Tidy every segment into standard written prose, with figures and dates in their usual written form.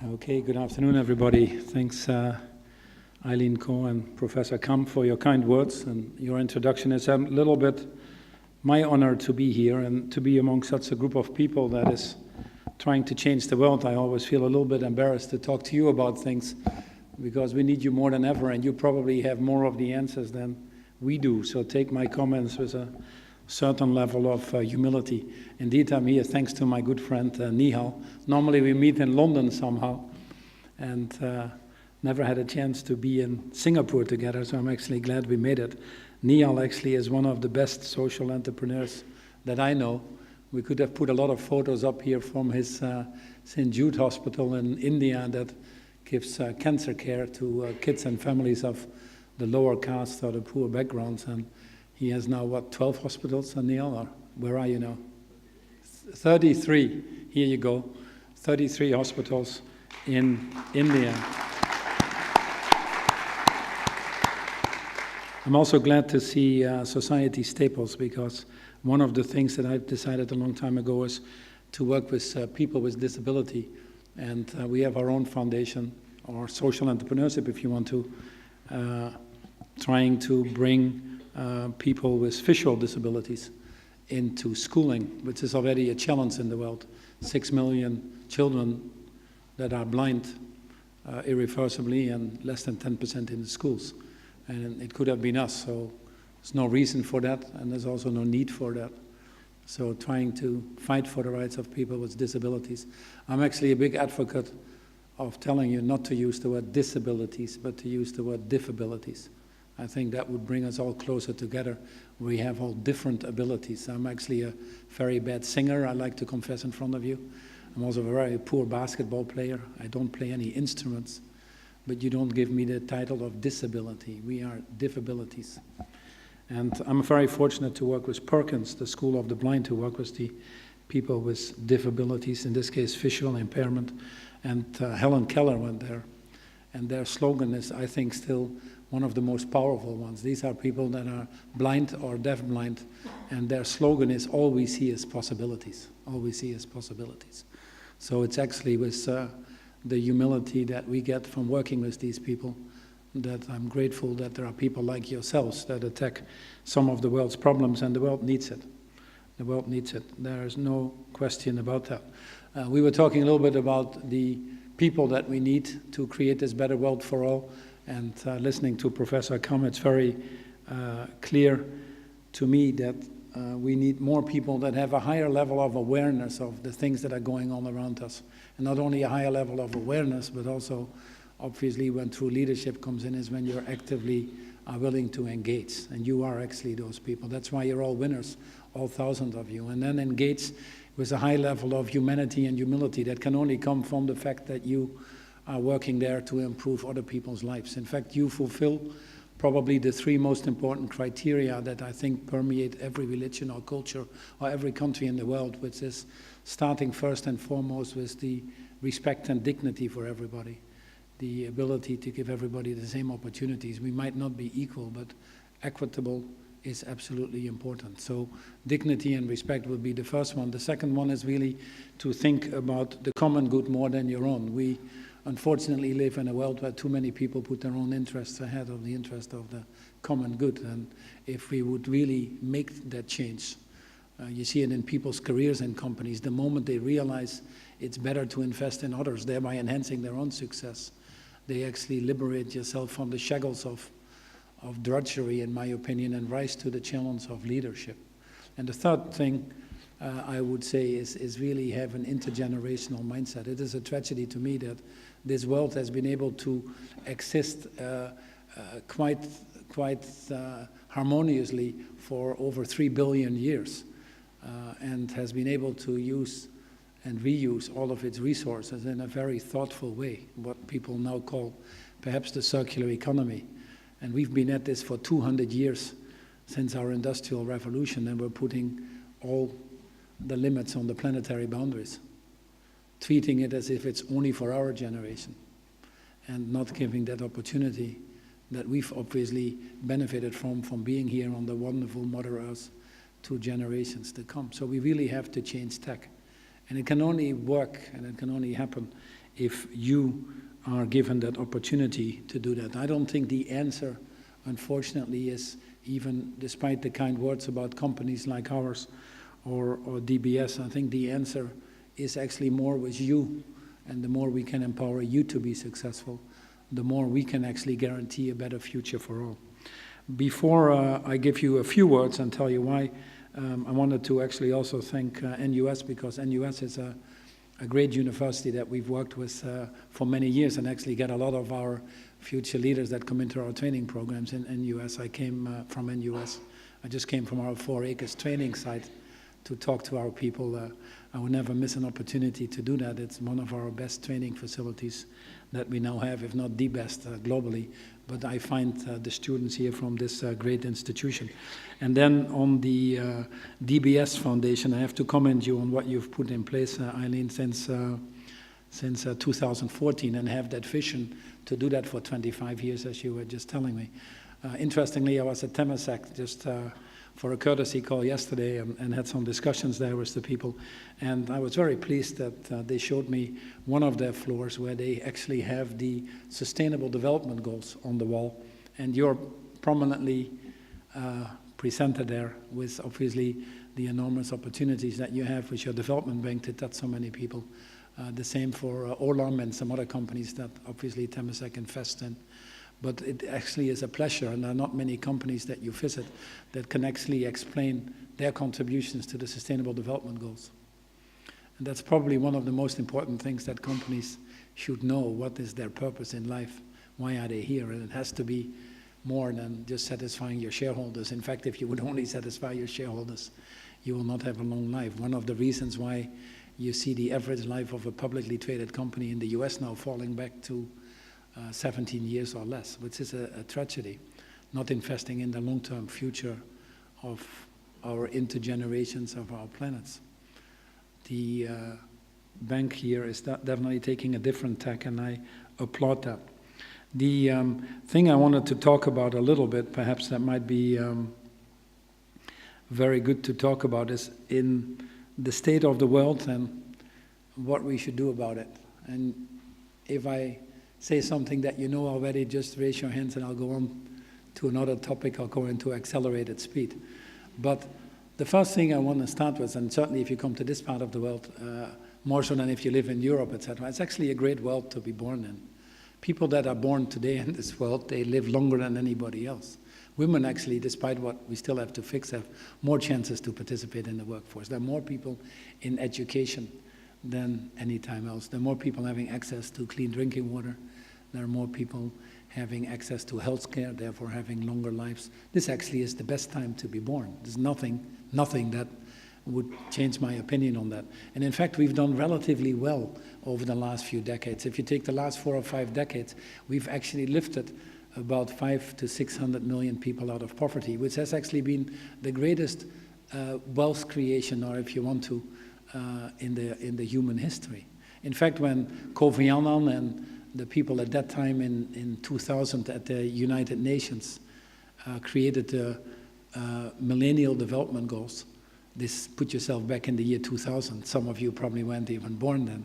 Okay, good afternoon, everybody. Thanks, Eileen Coe and Professor Kamp, for your kind words and your introduction. It's a little bit my honor to be here and to be among such a group of people that is trying to change the world. I always feel a little bit embarrassed to talk to you about things because we need you more than ever, and you probably have more of the answers than we do. So take my comments with a certain level of humility. Indeed, I'm here thanks to my good friend Nihal. Normally we meet in London somehow, and never had a chance to be in Singapore together, so I'm actually glad we made it. Nihal actually is one of the best social entrepreneurs that I know. We could have put a lot of photos up here from his St. Jude Hospital in India that gives cancer care to kids and families of the lower caste or the poor backgrounds. And he has now, 12 hospitals, Nihal? Or where are you now? 33. Here you go. 33 hospitals in India. I'm also glad to see society staples, because one of the things that I've decided a long time ago is to work with people with disability. And we have our own foundation, or social entrepreneurship, if you want to, trying to bring people with visual disabilities into schooling, which is already a challenge in the world. 6 million children that are blind irreversibly, and less than 10% in the schools. And it could have been us, so there's no reason for that, and there's also no need for that. So trying to fight for the rights of people with disabilities. I'm actually a big advocate of telling you not to use the word disabilities, but to use the word diffabilities. I think that would bring us all closer together. We have all different abilities. I'm actually a very bad singer, I like to confess in front of you. I'm also a very poor basketball player. I don't play any instruments, but you don't give me the title of disability. We are diffabilities. And I'm very fortunate to work with Perkins, the School of the Blind, to work with the people with diffabilities, in this case visual impairment. And Helen Keller went there. And their slogan is, I think, still one of the most powerful ones. These are people that are blind or deafblind, and their slogan is, all we see is possibilities. All we see is possibilities. So it's actually with the humility that we get from working with these people that I'm grateful that there are people like yourselves that attack some of the world's problems, and the world needs it. The world needs it. There is no question about that. We were talking a little bit about the people that we need to create this better world for all. And listening to Professor Kamp, it's very clear to me that we need more people that have a higher level of awareness of the things that are going on around us. And not only a higher level of awareness, but also, obviously, when true leadership comes in, is when you're actively willing to engage. And you are actually those people. That's why you're all winners, all 1,000 of you. And then engage with a high level of humanity and humility that can only come from the fact that you are working there to improve other people's lives. In fact, you fulfill probably the 3 most important criteria that I think permeate every religion or culture or every country in the world, which is starting first and foremost with the respect and dignity for everybody, the ability to give everybody the same opportunities. We might not be equal, but equitable is absolutely important. So dignity and respect would be the first one. The second one is really to think about the common good more than your own. We unfortunately live in a world where too many people put their own interests ahead of the interest of the common good. And if we would really make that change, you see it in people's careers and companies, the moment they realize it's better to invest in others, thereby enhancing their own success, they actually liberate yourself from the shackles of drudgery, in my opinion, and rise to the challenge of leadership. And the third thing I would say is really have an intergenerational mindset. It is a tragedy to me that this world has been able to exist quite harmoniously for over 3 billion years and has been able to use and reuse all of its resources in a very thoughtful way, what people now call perhaps the circular economy. And we've been at this for 200 years since our Industrial Revolution, and we're putting all the limits on the planetary boundaries, treating it as if it's only for our generation, and not giving that opportunity that we've obviously benefited from being here on the wonderful Mother Earth 2 generations to come. So we really have to change tech. And it can only work and it can only happen if you are given that opportunity to do that. I don't think the answer, unfortunately, is even despite the kind words about companies like ours or DBS, I think the answer is actually more with you. And the more we can empower you to be successful, the more we can actually guarantee a better future for all. Before I give you a few words and tell you why, I wanted to actually also thank NUS, because NUS is a great university that we've worked with for many years, and actually get a lot of our future leaders that come into our training programs in NUS. I came from NUS. I just came from our 4 acres training site to talk to our people. I would never miss an opportunity to do that. It's one of our best training facilities that we now have, if not the best globally. But I find the students here from this great institution. And then on the DBS Foundation, I have to commend you on what you've put in place, Eileen, since 2014, and have that vision to do that for 25 years, as you were just telling me. Interestingly, I was at Temasek just for a courtesy call yesterday and had some discussions there with the people. And I was very pleased that they showed me one of their floors where they actually have the Sustainable Development Goals on the wall. And you're prominently presented there with, obviously, the enormous opportunities that you have with your development bank to touch so many people. The same for Olam and some other companies that obviously Temasek invest in. But it actually is a pleasure, and there are not many companies that you visit that can actually explain their contributions to the Sustainable Development Goals. And that's probably one of the most important things that companies should know. What is their purpose in life? Why are they here? And it has to be more than just satisfying your shareholders. In fact, if you would only satisfy your shareholders, you will not have a long life. One of the reasons why you see the average life of a publicly traded company in the US now falling back to 17 years or less, which is a tragedy, not investing in the long-term future of our intergenerations of our planets. The bank here is definitely taking a different tack, and I applaud that. The thing I wanted to talk about a little bit, perhaps that might be very good to talk about, is in the state of the world and what we should do about it. And if I say something that you know already, just raise your hands and I'll go on to another topic. I'll go into accelerated speed. But the first thing I want to start with, and certainly if you come to this part of the world, more so than if you live in Europe, etc., it's actually a great world to be born in. People that are born today in this world, they live longer than anybody else. Women actually, despite what we still have to fix, have more chances to participate in the workforce. There are more people in education than any time else. There are more people having access to clean drinking water. There are more people having access to health care, therefore having longer lives. This actually is the best time to be born. There's nothing that would change my opinion on that. And in fact, we've done relatively well over the last few decades. If you take the last 4 or 5 decades, we've actually lifted about 500 to 600 million people out of poverty, which has actually been the greatest wealth creation, or if you want to, in the human history. In fact, when Kofi Annan and the people at that time in 2000 at the United Nations created the Millennial Development Goals. This put yourself back in the year 2000. Some of you probably weren't even born then.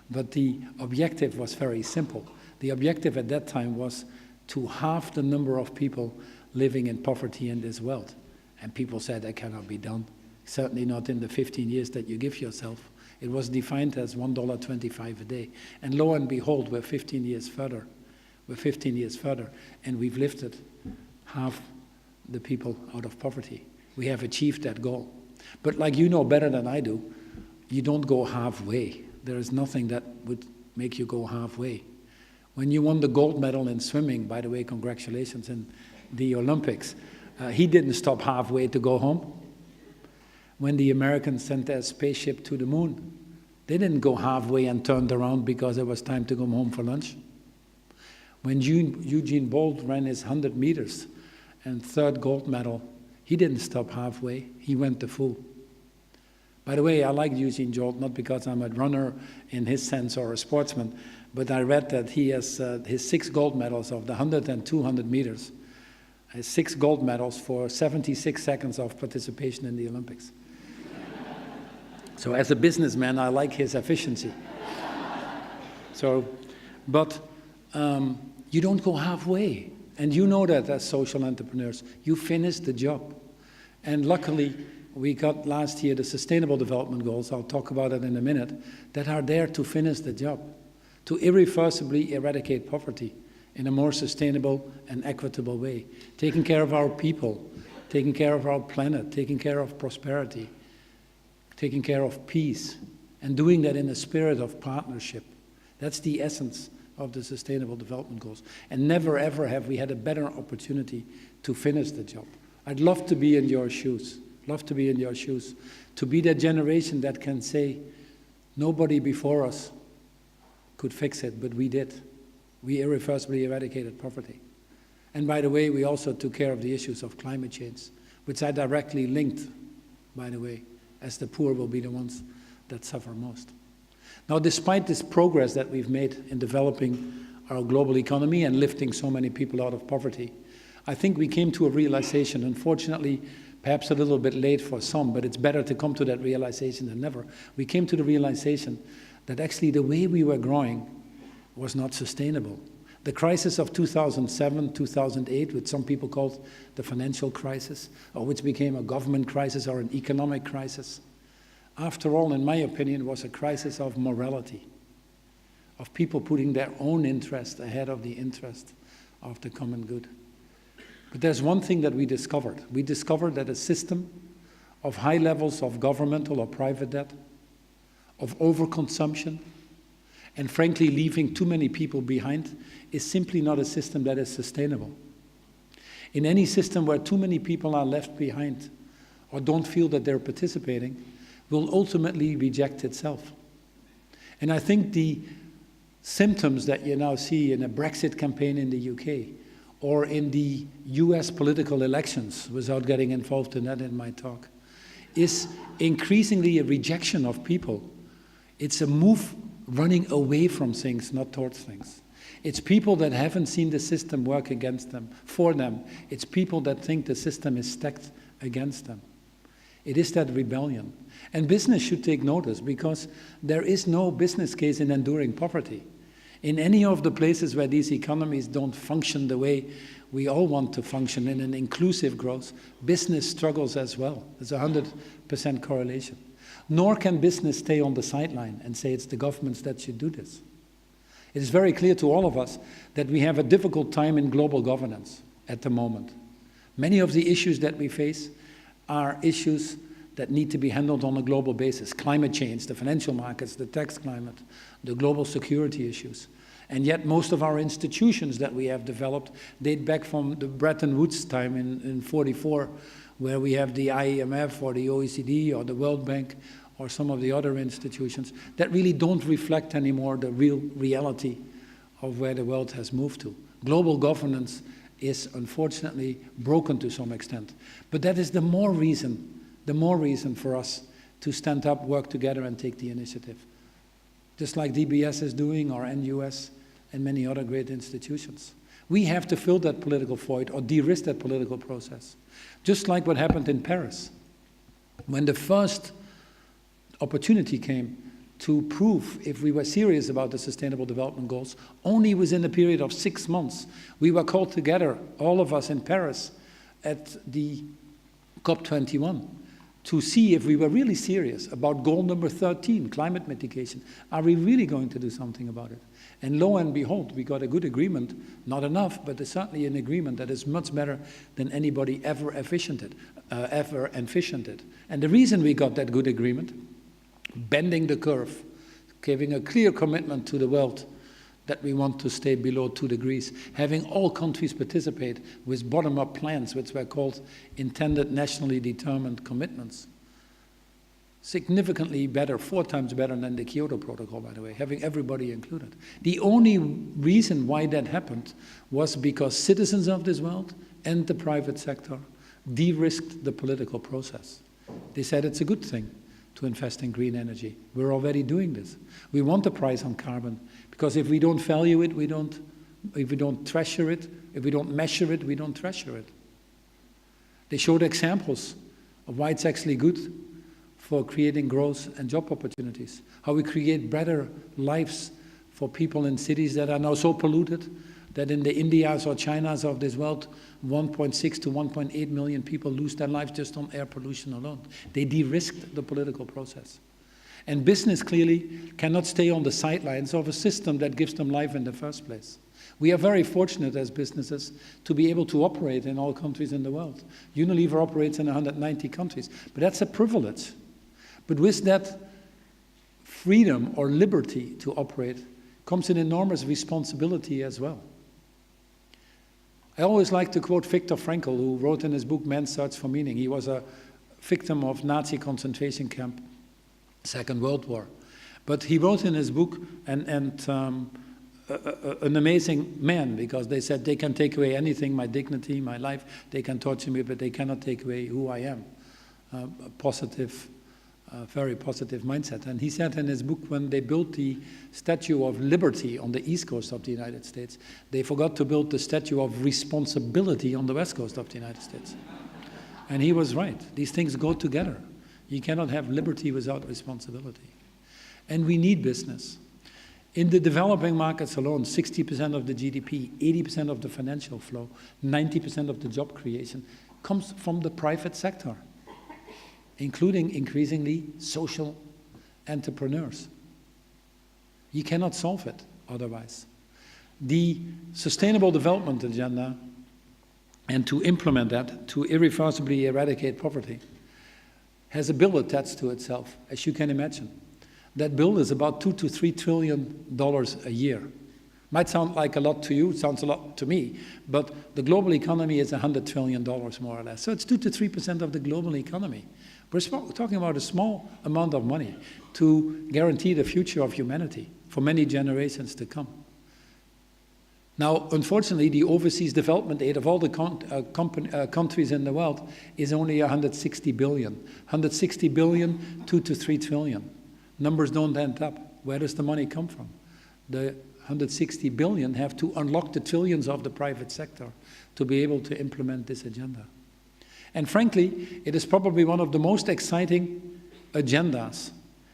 But the objective was very simple. The objective at that time was to halve the number of people living in poverty in this world. And people said that cannot be done. Certainly not in the 15 years that you give yourself. It was defined as $1.25 a day. And lo and behold, we're 15 years further. We're 15 years further, and we've lifted half the people out of poverty. We have achieved that goal. But like you know better than I do, you don't go halfway. There is nothing that would make you go halfway. When you won the gold medal in swimming, by the way, congratulations, in the Olympics, he didn't stop halfway to go home. When the Americans sent their spaceship to the moon, they didn't go halfway and turned around because it was time to go home for lunch. When Usain Bolt ran his 100 meters and 3rd gold medal, he didn't stop halfway, he went the full. By the way, I like Usain Bolt, not because I'm a runner in his sense or a sportsman, but I read that he has his 6 gold medals of the 100 and 200 meters, has 6 gold medals for 76 seconds of participation in the Olympics. So as a businessman, I like his efficiency. So, but you don't go halfway. And you know that as social entrepreneurs. You finish the job. And luckily, we got last year the Sustainable Development Goals, I'll talk about it in a minute, that are there to finish the job, to irreversibly eradicate poverty in a more sustainable and equitable way, taking care of our people, taking care of our planet, taking care of prosperity, taking care of peace, and doing that in a spirit of partnership. That's the essence of the Sustainable Development Goals. And never ever have we had a better opportunity to finish the job. I'd love to be in your shoes, to be that generation that can say, nobody before us could fix it, but we did. We irreversibly eradicated poverty. And by the way, we also took care of the issues of climate change, which are directly linked, by the way, as the poor will be the ones that suffer most. Now, despite this progress that we've made in developing our global economy and lifting so many people out of poverty, I think we came to a realization, unfortunately, perhaps a little bit late for some, but it's better to come to that realization than never. We came to the realization that actually the way we were growing was not sustainable. The crisis of 2007, 2008, which some people called the financial crisis, or which became a government crisis or an economic crisis, after all, in my opinion, was a crisis of morality, of people putting their own interest ahead of the interest of the common good. But there's one thing that we discovered. We discovered that a system of high levels of governmental or private debt, of overconsumption, and frankly leaving too many people behind is simply not a system that is sustainable. In any system where too many people are left behind or don't feel that they're participating, will ultimately reject itself. And I think the symptoms that you now see in a Brexit campaign in the UK or in the US political elections, without getting involved in that in my talk, is increasingly a rejection of people. It's a move running away from things, not towards things. It's people that haven't seen the system work against them, for them. It's people that think the system is stacked against them. It is that rebellion. And business should take notice, because there is no business case in enduring poverty. In any of the places where these economies don't function the way we all want to function in an inclusive growth, business struggles as well. There's a 100% correlation. Nor can business stay on the sideline and say it's the governments that should do this. It is very clear to all of us that we have a difficult time in global governance at the moment. Many of the issues that we face are issues that need to be handled on a global basis. Climate change, the financial markets, the tax climate, the global security issues. And yet most of our institutions that we have developed date back from the Bretton Woods time in 44, where we have the IMF or the OECD or the World Bank or some of the other institutions that really don't reflect anymore the real reality of where the world has moved to. Global governance is unfortunately broken to some extent. But that is the more reason for us to stand up, work together and take the initiative. Just like DBS is doing, or NUS, and many other great institutions. We have to fill that political void or de-risk that political process. Just like what happened in Paris. When the first opportunity came to prove if we were serious about the Sustainable Development Goals, only within a period of 6 months, we were called together, all of us in Paris, at the COP21, to see if we were really serious about goal number 13, climate mitigation. Are we really going to do something about it? And lo and behold, we got a good agreement, not enough, but certainly an agreement that is much better than anybody ever envisioned it. And the reason we got that good agreement, bending the curve, giving a clear commitment to the world that we want to stay below 2 degrees, having all countries participate with bottom-up plans, which were called intended nationally determined commitments. Significantly better, 4 times better than the Kyoto Protocol, by the way, having everybody included. The only reason why that happened was because citizens of this world and the private sector de-risked the political process. They said it's a good thing to invest in green energy. We're already doing this. We want a price on carbon, because if we don't value it, if we don't treasure it, if we don't measure it, we don't treasure it. They showed examples of why it's actually good for creating growth and job opportunities, how we create better lives for people in cities that are now so polluted that in the Indias or Chinas of this world, 1.6 to 1.8 million people lose their lives just on air pollution alone. They de-risked the political process. And business clearly cannot stay on the sidelines of a system that gives them life in the first place. We are very fortunate as businesses to be able to operate in all countries in the world. Unilever operates in 190 countries, but that's a privilege. But with that freedom or liberty to operate comes an enormous responsibility as well. I always like to quote Viktor Frankl, who wrote in his book Man's Search for Meaning. He was a victim of Nazi concentration camp, Second World War. But he wrote in his book, an amazing man, because they said they can take away anything, my dignity, my life, they can torture me, but they cannot take away who I am. A positive, very positive mindset. And he said in his book, when they built the Statue of Liberty on the east coast of the United States, they forgot to build the Statue of Responsibility on the west coast of the United States. And he was right. These things go together. You cannot have liberty without responsibility. And we need business. In the developing markets alone, 60% of the GDP, 80% of the financial flow, 90% of the job creation comes from the private sector, including increasingly social entrepreneurs. You cannot solve it otherwise. The Sustainable Development Agenda, and to implement that, to irreversibly eradicate poverty, has a bill attached to itself, as you can imagine. That bill is about $2 to $3 trillion a year. Might sound like a lot to you, it sounds a lot to me, but the global economy is $100 trillion more or less. So it's 2 to 3% of the global economy. We're talking about a small amount of money to guarantee the future of humanity for many generations to come. Now, unfortunately, the overseas development aid of all the countries in the world is only 160 billion. 160 billion, 2 to 3 trillion. Numbers don't end up. Where does the money come from? The 160 billion have to unlock the trillions of the private sector to be able to implement this agenda. And frankly, it is probably one of the most exciting agendas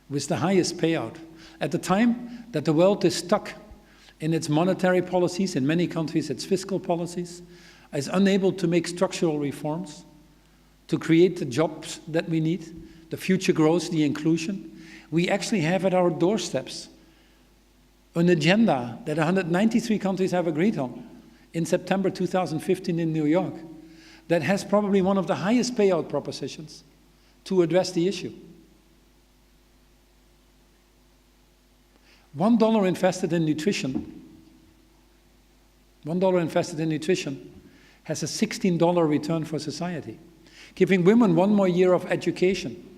with the highest payout. At the time that the world is stuck in its monetary policies, in many countries its fiscal policies, is unable to make structural reforms, to create the jobs that we need, the future growth, the inclusion, we actually have at our doorsteps an agenda that 193 countries have agreed on in September 2015 in New York that has probably one of the highest payout propositions to address the issue. $1 invested in nutrition, $1 invested in nutrition has a $16 return for society. Giving women 1 more year of education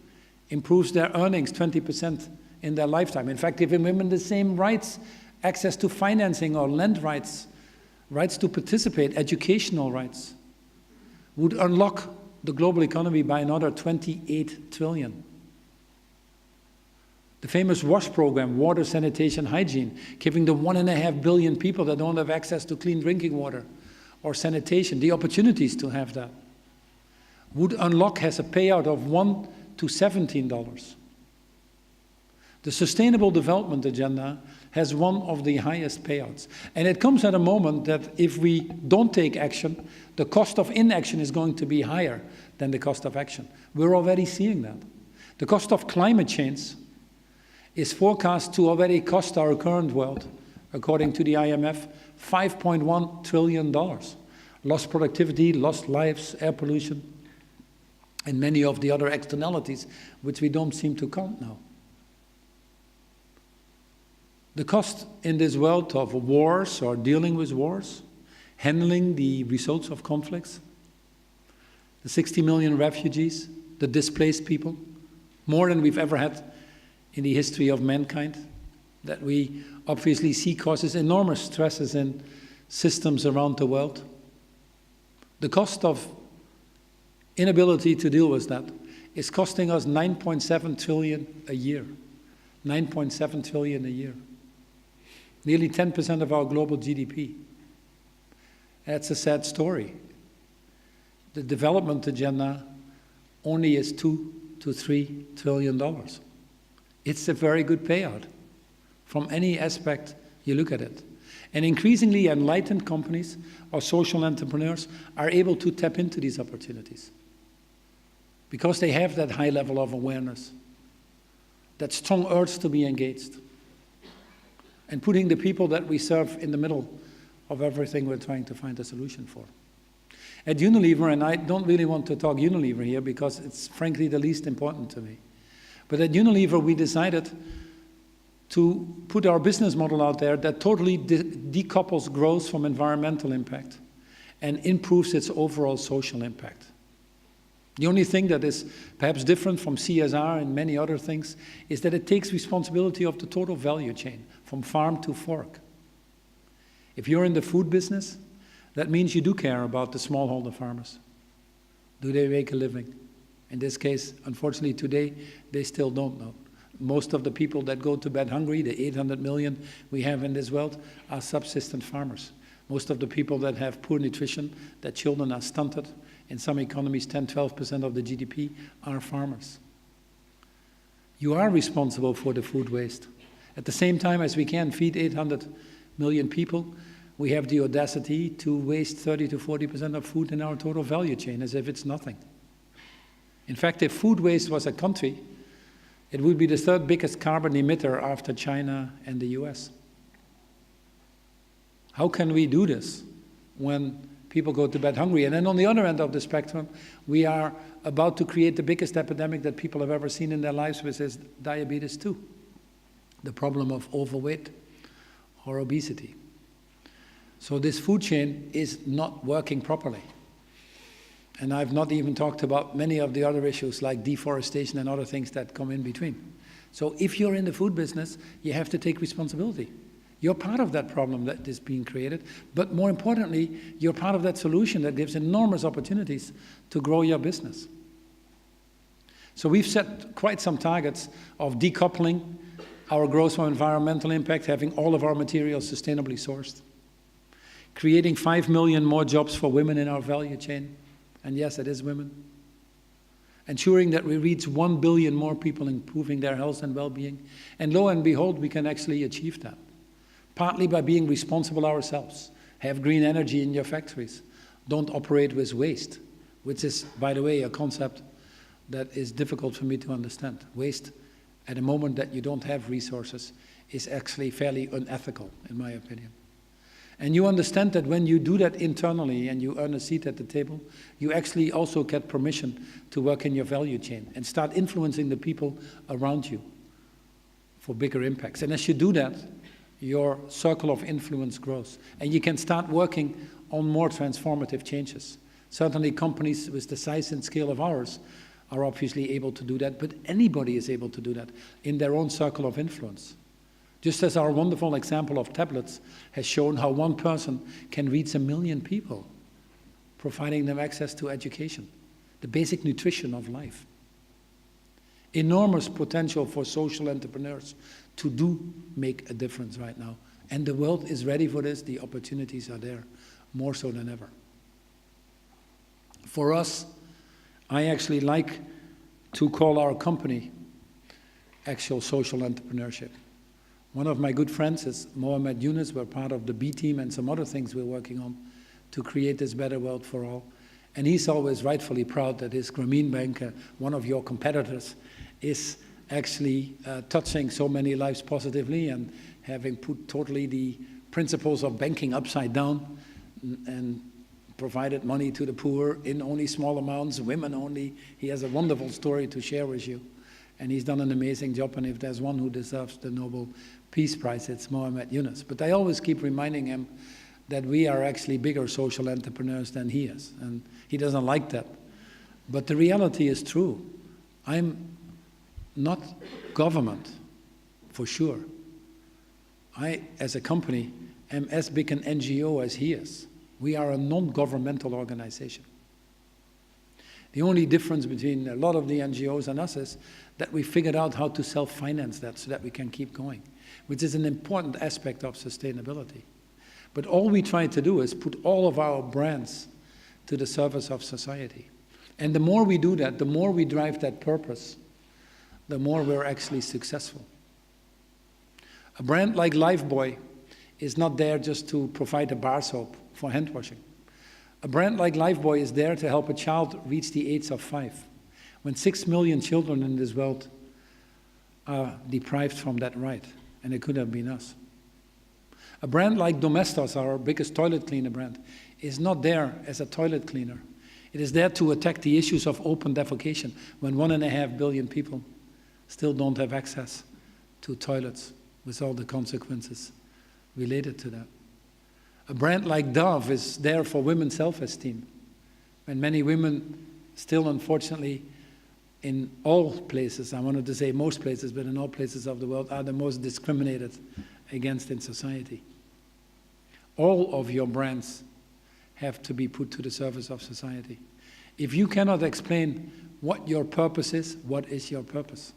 improves their earnings 20% in their lifetime. In fact, giving women the same rights, access to financing or land rights, rights to participate, educational rights, would unlock the global economy by another 28 trillion. The famous WASH program, water, sanitation, hygiene, giving the 1.5 billion people that don't have access to clean drinking water or sanitation the opportunities to have that, would unlock, has a payout of $1 to $17. The Sustainable Development Agenda has one of the highest payouts. And it comes at a moment that if we don't take action, the cost of inaction is going to be higher than the cost of action. We're already seeing that. The cost of climate change is forecast to already cost our current world, according to the IMF, $5.1 trillion. Lost productivity, lost lives, air pollution, and many of the other externalities which we don't seem to count now. The cost in this world of wars or dealing with wars, handling the results of conflicts, the 60 million refugees, the displaced people, more than we've ever had in the history of mankind, that we obviously see causes enormous stresses in systems around the world. The cost of inability to deal with that is costing us 9.7 trillion a year. 9.7 trillion a year. Nearly 10% of our global GDP. That's a sad story. The development agenda only is $2 to $3 trillion. It's a very good payout from any aspect You look at it. And increasingly enlightened companies or social entrepreneurs are able to tap into these opportunities because they have that high level of awareness, that strong urge to be engaged, and putting the people that we serve in the middle of everything we're trying to find a solution for. At Unilever, and I don't really want to talk Unilever here because it's frankly the least important to me, but at Unilever we decided to put our business model out there that totally decouples growth from environmental impact and improves its overall social impact. The only thing that is perhaps different from CSR and many other things is that it takes responsibility of the total value chain, from farm to fork. If you're in the food business, that means you do care about the smallholder farmers. Do they make a living? In this case, unfortunately today, they still don't know. Most of the people that go to bed hungry, the 800 million we have in this world, are subsistence farmers. Most of the people that have poor nutrition, that children are stunted, in some economies 10–12% of the GDP are farmers. You are responsible for the food waste. At the same time as we can feed 800 million people, we have the audacity to waste 30–40% of food in our total value chain as if it's nothing. In fact, if food waste was a country, it would be the third biggest carbon emitter after China and the US. How can we do this when people go to bed hungry? And then on the other end of the spectrum, we are about to create the biggest epidemic that people have ever seen in their lives, which is diabetes 2, the problem of overweight or obesity. So this food chain is not working properly. And I've not even talked about many of the other issues like deforestation and other things that come in between. So if you're in the food business, you have to take responsibility. You're part of that problem that is being created, but more importantly, you're part of that solution that gives enormous opportunities to grow your business. So we've set quite some targets of decoupling our growth from environmental impact, having all of our materials sustainably sourced, creating 5 million more jobs for women in our value chain, and yes, it is women. Ensuring that we reach 1 billion more people improving their health and well-being. And lo and behold, we can actually achieve that. Partly by being responsible ourselves. Have green energy in your factories. Don't operate with waste, which is, by the way, a concept that is difficult for me to understand. Waste, at a moment that you don't have resources, is actually fairly unethical, in my opinion. And you understand that when you do that internally and you earn a seat at the table, you actually also get permission to work in your value chain and start influencing the people around you for bigger impacts. And as you do that, your circle of influence grows. And you can start working on more transformative changes. Certainly companies with the size and scale of ours are obviously able to do that, but anybody is able to do that in their own circle of influence. Just as our wonderful example of tablets has shown how one person can reach 1 million people, providing them access to education, the basic nutrition of life. Enormous potential for social entrepreneurs to do make a difference right now. And the world is ready for this. The opportunities are there, more so than ever. For us, I actually like to call our company actual social entrepreneurship. One of my good friends is Mohammed Yunus. We're part of the B team and some other things we're working on to create this better world for all. And he's always rightfully proud that his Grameen Bank, one of your competitors, is actually touching so many lives positively and having put totally the principles of banking upside down and provided money to the poor in only small amounts, women only. He has a wonderful story to share with you. And he's done an amazing job, and if there's one who deserves the Nobel Peace Prize, it's Mohammed Yunus. But I always keep reminding him that we are actually bigger social entrepreneurs than he is, and he doesn't like that. But the reality is true. I'm not government, for sure. I, as a company, am as big an NGO as he is. We are a non-governmental organization. The only difference between a lot of the NGOs and us is that we figured out how to self-finance that so that we can keep going, which is an important aspect of sustainability. But all we try to do is put all of our brands to the service of society. And the more we do that, the more we drive that purpose, the more we're actually successful. A brand like Lifebuoy is not there just to provide a bar soap for hand washing. A brand like Lifebuoy is there to help a child reach the age of 5, when 6 million children in this world are deprived from that right, and it could have been us. A brand like Domestos, our biggest toilet cleaner brand, is not there as a toilet cleaner. It is there to attack the issues of open defecation, when 1.5 billion people still don't have access to toilets, with all the consequences related to that. A brand like Dove is there for women's self-esteem, when many women still, unfortunately, in all places, I wanted to say most places, but in all places of the world, are the most discriminated against in society. All of your brands have to be put to the service of society. If you cannot explain what your purpose is, what is your purpose?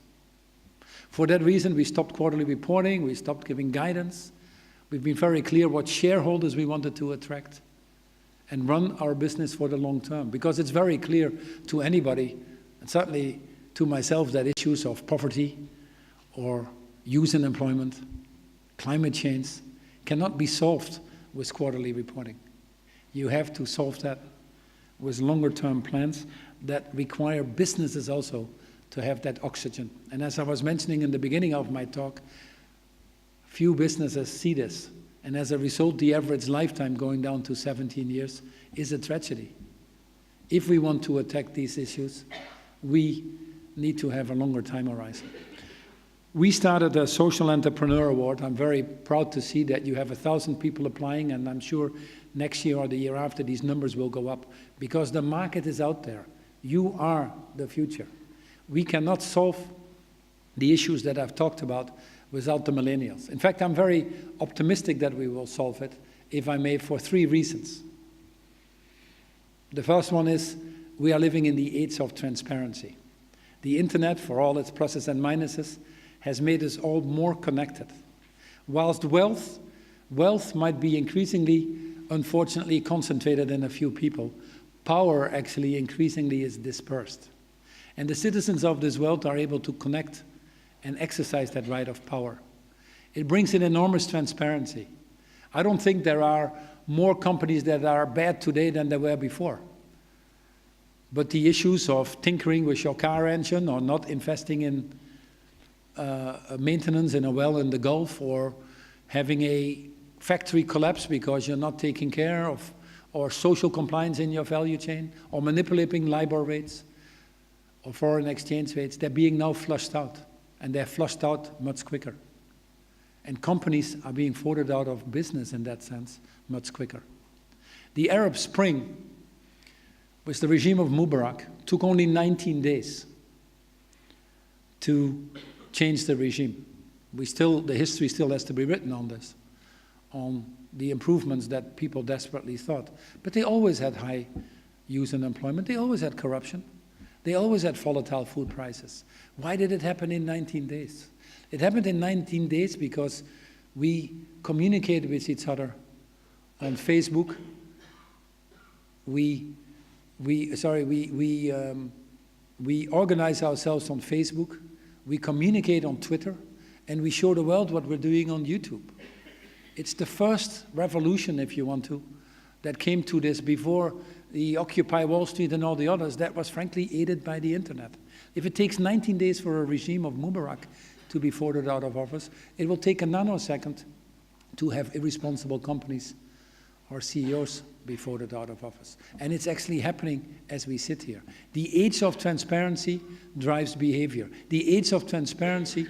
For that reason, we stopped quarterly reporting, we stopped giving guidance. We've been very clear what shareholders we wanted to attract and run our business for the long term, because it's very clear to anybody, and certainly to myself, that issues of poverty or youth unemployment, climate change cannot be solved with quarterly reporting. You have to solve that with longer term plans that require businesses also to have that oxygen. And as I was mentioning in the beginning of my talk, few businesses see this. And as a result, the average lifetime going down to 17 years is a tragedy. If we want to attack these issues, we need to have a longer time horizon. We started a Social Entrepreneur Award. I'm very proud to see that you have 1,000 people applying, and I'm sure next year or the year after these numbers will go up, because the market is out there. You are the future. We cannot solve the issues that I've talked about without the millennials. In fact, I'm very optimistic that we will solve it, if I may, for 3 reasons. The first one is we are living in the age of transparency. The internet, for all its pluses and minuses, has made us all more connected. Whilst wealth might be increasingly, unfortunately, concentrated in a few people, power actually increasingly is dispersed. And the citizens of this world are able to connect and exercise that right of power. It brings in enormous transparency. I don't think there are more companies that are bad today than there were before. But the issues of tinkering with your car engine, or not investing in maintenance in a well in the Gulf, or having a factory collapse because you're not taking care of, or social compliance in your value chain, or manipulating LIBOR rates, or foreign exchange rates, they're being now flushed out. And they're flushed out much quicker. And companies are being voted out of business in that sense much quicker. The Arab Spring, with the regime of Mubarak, took only 19 days to change the regime. The history still has to be written on this, on the improvements that people desperately thought. But they always had high youth unemployment. They always had corruption. They always had volatile food prices. Why did it happen in 19 days? It happened in 19 days because we communicated with each other on Facebook. We organize ourselves on Facebook. We communicate on Twitter, and we show the world what we're doing on YouTube. It's the first revolution, if you want to, that came to this. Before the Occupy Wall Street and all the others, that was frankly aided by the internet. If it takes 19 days for a regime of Mubarak to be voted out of office, it will take a nanosecond to have irresponsible companies or CEOs be voted out of office. And it's actually happening as we sit here. The age of transparency drives behavior. The age of transparency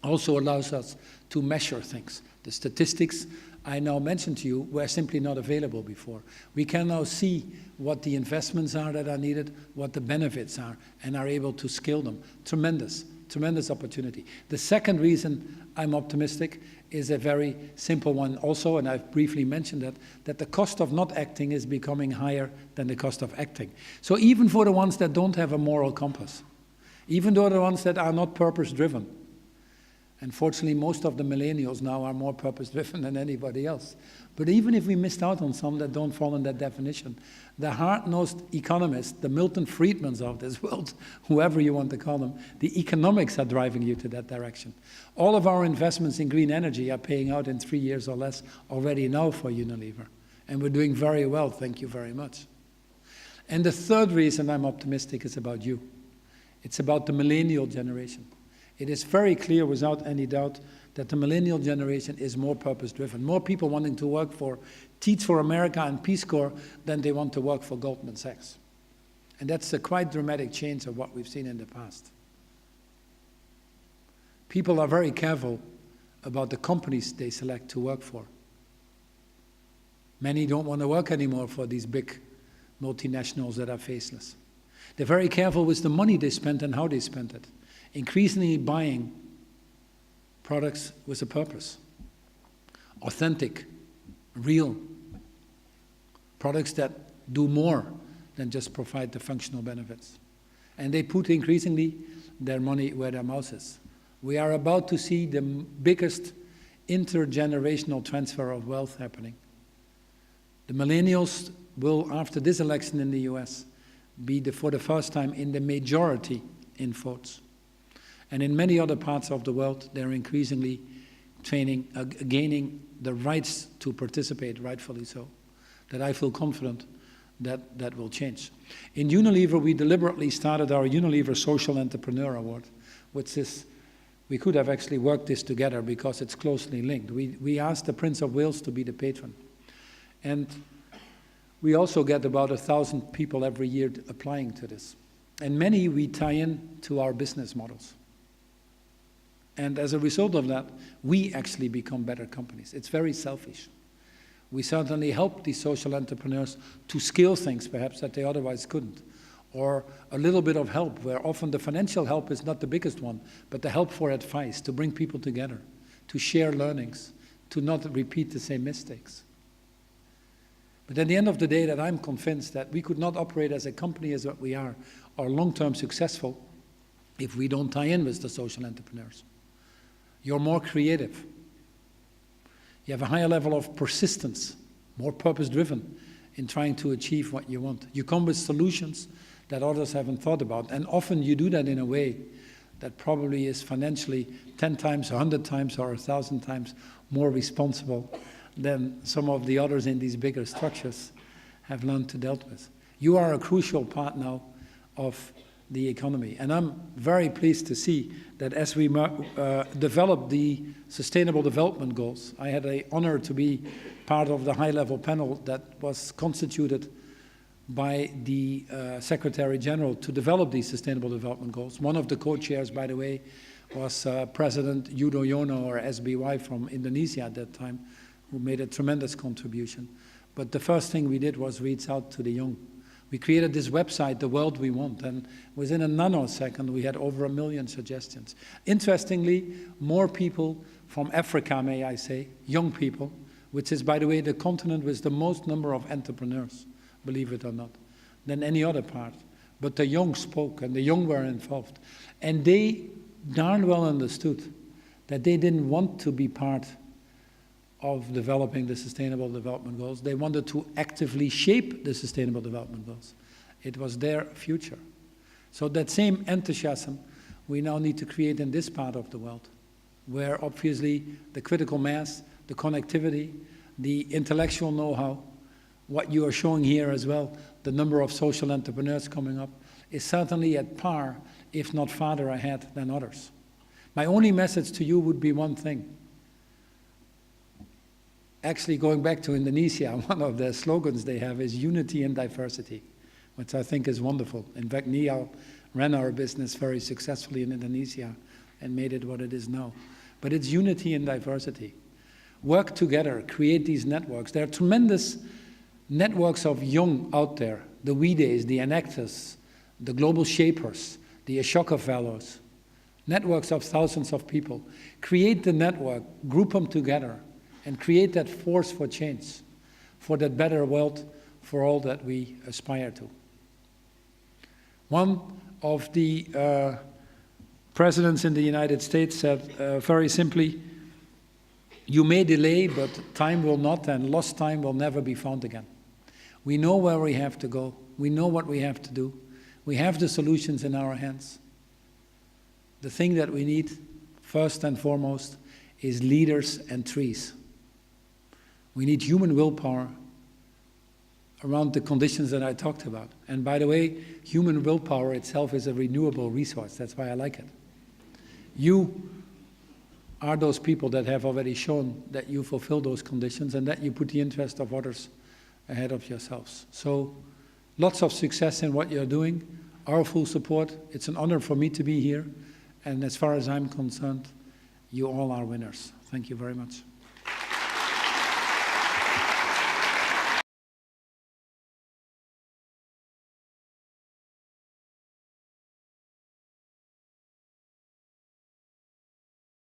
also allows us to measure things. The statistics I now mentioned to you were simply not available before. We can now see what the investments are that are needed, what the benefits are, and are able to scale them. Tremendous, tremendous opportunity. The second reason I'm optimistic is a very simple one also, and I've briefly mentioned that the cost of not acting is becoming higher than the cost of acting. So even for the ones that don't have a moral compass, even though the ones that are not purpose-driven, And fortunately, most of the millennials now are more purpose-driven than anybody else. But even if we missed out on some that don't fall in that definition, the hard-nosed economists, the Milton Friedmans of this world, whoever you want to call them, the economics are driving you to that direction. All of our investments in green energy are paying out in 3 years or less already now for Unilever. And we're doing very well, thank you very much. And the third reason I'm optimistic is about you. It's about the millennial generation. It is very clear, without any doubt, that the millennial generation is more purpose-driven. More people wanting to work for Teach for America and Peace Corps than they want to work for Goldman Sachs. And that's a quite dramatic change of what we've seen in the past. People are very careful about the companies they select to work for. Many don't want to work anymore for these big multinationals that are faceless. They're very careful with the money they spend and how they spend it. Increasingly buying products with a purpose. Authentic, real. Products that do more than just provide the functional benefits. And they put increasingly their money where their mouth is. We are about to see the biggest intergenerational transfer of wealth happening. The millennials will, after this election in the US, be for the first time in the majority in votes. And in many other parts of the world, they're increasingly gaining the rights to participate, rightfully so, that I feel confident that that will change. In Unilever, we deliberately started our Unilever Social Entrepreneur Award, which is, we could have actually worked this together because it's closely linked. We asked the Prince of Wales to be the patron. And we also get about 1,000 people every year applying to this. And many we tie in to our business models. And as a result of that, we actually become better companies. It's very selfish. We certainly help these social entrepreneurs to scale things perhaps that they otherwise couldn't. Or a little bit of help, where often the financial help is not the biggest one, but the help for advice, to bring people together, to share learnings, to not repeat the same mistakes. But at the end of the day, that I'm convinced that we could not operate as a company as what we are, or long-term successful, if we don't tie in with the social entrepreneurs. You're more creative. You have a higher level of persistence, more purpose-driven in trying to achieve what you want. You come with solutions that others haven't thought about. And often you do that in a way that probably is financially 10 times, 100 times, or 1,000 times more responsible than some of the others in these bigger structures have learned to deal with. You are a crucial part now of the economy. And I'm very pleased to see that as we develop the Sustainable Development Goals, I had the honor to be part of the high-level panel that was constituted by the Secretary General to develop these Sustainable Development Goals. One of the co-chairs, by the way, was President Yudhoyono, or SBY, from Indonesia at that time, who made a tremendous contribution. But the first thing we did was reach out to the young. We created this website, The World We Want, and within a nanosecond we had over 1 million suggestions. Interestingly, more people from Africa, may I say, young people, which is, by the way, the continent with the most number of entrepreneurs, believe it or not, than any other part. But the young spoke, and the young were involved. And they darn well understood that they didn't want to be part of developing the Sustainable Development Goals. They wanted to actively shape the Sustainable Development Goals. It was their future. So that same enthusiasm we now need to create in this part of the world, where obviously the critical mass, the connectivity, the intellectual know-how, what you are showing here as well, the number of social entrepreneurs coming up, is certainly at par, if not farther ahead than others. My only message to you would be one thing. Actually, going back to Indonesia, one of the slogans they have is unity and diversity, which I think is wonderful. In fact, Niall ran our business very successfully in Indonesia and made it what it is now. But it's unity and diversity. Work together, create these networks. There are tremendous networks of young out there, the We Days, the Enactors, the Global Shapers, the Ashoka Fellows, networks of thousands of people. Create the network, group them together, and create that force for change, for that better world, for all that we aspire to. One of the presidents in the United States said very simply, you may delay, but time will not, and lost time will never be found again. We know where we have to go. We know what we have to do. We have the solutions in our hands. The thing that we need, first and foremost, is leaders and trees. We need human willpower around the conditions that I talked about. And by the way, human willpower itself is a renewable resource. That's why I like it. You are those people that have already shown that you fulfill those conditions and that you put the interest of others ahead of yourselves. So lots of success in what you're doing, our full support. It's an honor for me to be here. And as far as I'm concerned, you all are winners. Thank you very much.